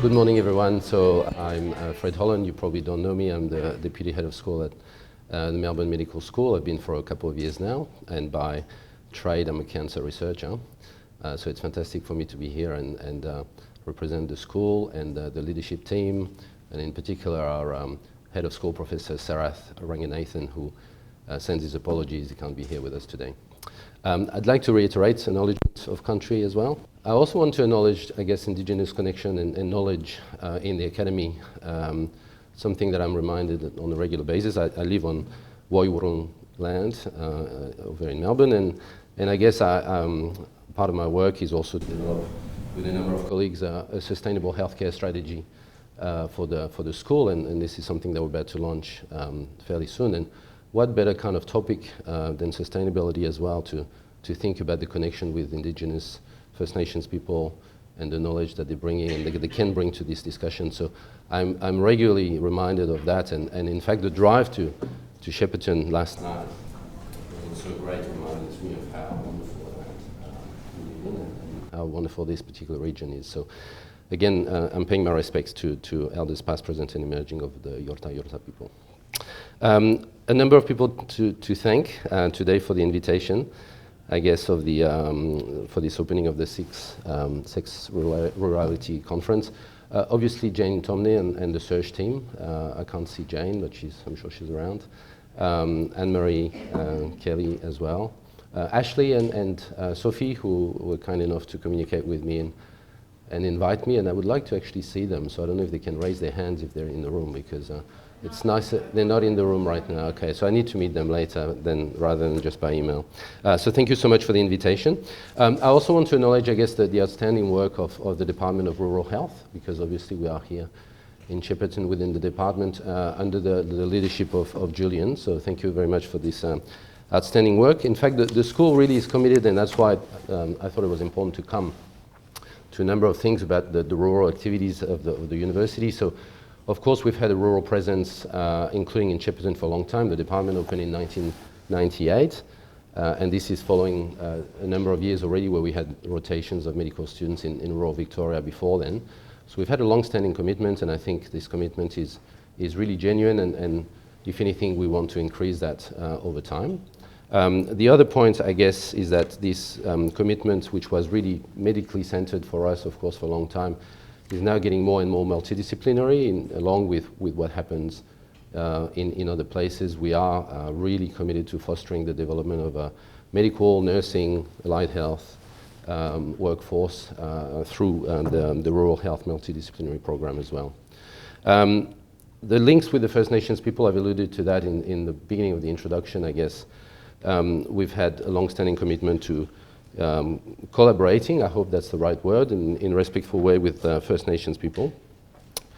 Good morning, everyone. So I'm Fred Hollande. You probably don't know me. I'm the Deputy Head of School at the Melbourne Medical School. I've been for a couple of years now, and by trade, I'm a cancer researcher. So it's fantastic for me to be here and represent the school and the leadership team, and in particular our Head of School, Professor Sarath Ranganathan, who sends his apologies. He can't be here with us today. I'd like to reiterate acknowledgement of country as well. I also want to acknowledge, I guess, Indigenous connection and knowledge in the academy, something that I'm reminded on a regular basis. I live on Woiwurrung land over in Melbourne, and I guess part of my work is also to develop with a number of colleagues a sustainable healthcare strategy for the school, and this is something that we're about to launch fairly soon. And what better kind of topic than sustainability as well to think about the connection with Indigenous First Nations people and the knowledge that they're bringing and they can bring to this discussion. So I'm regularly reminded of that, and in fact the drive to Shepparton last night was also a great reminder to me of how wonderful and how wonderful this particular region is. So again, I'm paying my respects to elders past, present and emerging of the Yorta people. A number of people to thank today for the invitation, I guess, of the for this opening of the SexRurality conference. Obviously, Jane Tomney and the search team. I can't see Jane, but I'm sure she's around. Anne-Marie Kelly as well. Ashley and Sophie, who were kind enough to communicate with me and invite me, and I would like to actually see them. So I don't know if they can raise their hands if they're in the room, because it's nice that they're not in the room right now. Okay, so I need to meet them later rather than just by email. So thank you so much for the invitation. I also want to acknowledge, I guess, the outstanding work of the Department of Rural Health, because obviously we are here in Shepparton within the department under the leadership of Julian. So thank you very much for this outstanding work. In fact, the school really is committed, and that's why I thought it was important to come to a number of things about the rural activities of the university. So, of course, we've had a rural presence, including in Shepparton for a long time. The department opened in 1998, and this is following a number of years already where we had rotations of medical students in rural Victoria before then. So we've had a long-standing commitment, and I think this commitment is really genuine, and if anything, we want to increase that over time. The other point, I guess, is that this commitment, which was really medically centered for us, of course, for a long time, is now getting more and more multidisciplinary, along with what happens in other places. We are really committed to fostering the development of a medical, nursing, allied health workforce through the Rural Health Multidisciplinary Program as well. The links with the First Nations people, I've alluded to that in the beginning of the introduction, I guess. We've had a long-standing commitment to collaborating, I hope that's the right word, in a respectful way with First Nations people.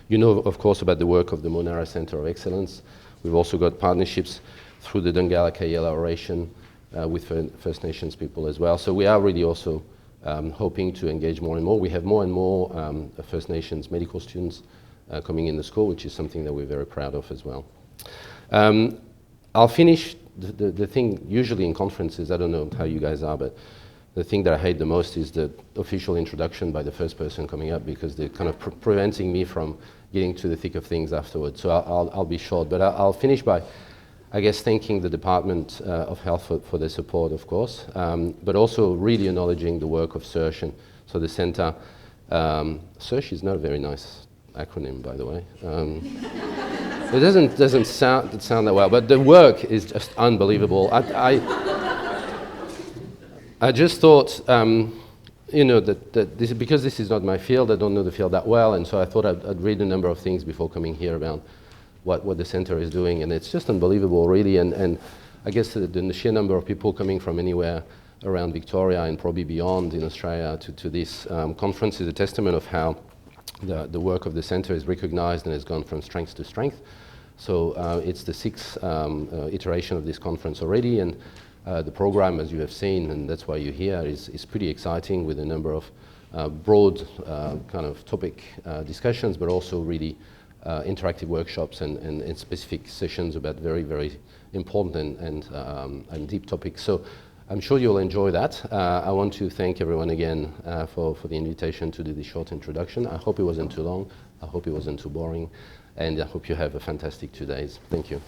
You know, of course, about the work of the Monara Centre of Excellence. We've also got partnerships through the Dungala Kayela Oration with First Nations people as well. So we are really also hoping to engage more and more. We have more and more First Nations medical students coming in the school, which is something that we're very proud of as well. I'll finish the thing, usually in conferences, I don't know how you guys are, but the thing that I hate the most is the official introduction by the first person coming up, because they're kind of preventing me from getting to the thick of things afterwards. So I'll be short, but I'll finish by, I guess, thanking the Department of Health for their support, of course, but also really acknowledging the work of SERSH. And so the centre, SERSH is not a very nice acronym, by the way. It doesn't sound that well, but the work is just unbelievable. I just thought, you know, that because this is not my field, I don't know the field that well, and so I thought I'd read a number of things before coming here about what the centre is doing, and it's just unbelievable, really. And I guess the sheer number of people coming from anywhere around Victoria and probably beyond in Australia to this conference is a testament of how the work of the centre is recognised and has gone from strength to strength. So it's the sixth iteration of this conference already, and the program, as you have seen, and that's why you're here, is pretty exciting, with a number of broad kind of topic discussions, but also really interactive workshops and specific sessions about very, very important and deep topics. So I'm sure you'll enjoy that. I want to thank everyone again for the invitation to do this short introduction. I hope it wasn't too long. I hope it wasn't too boring. And I hope you have a fantastic 2 days. Thank you.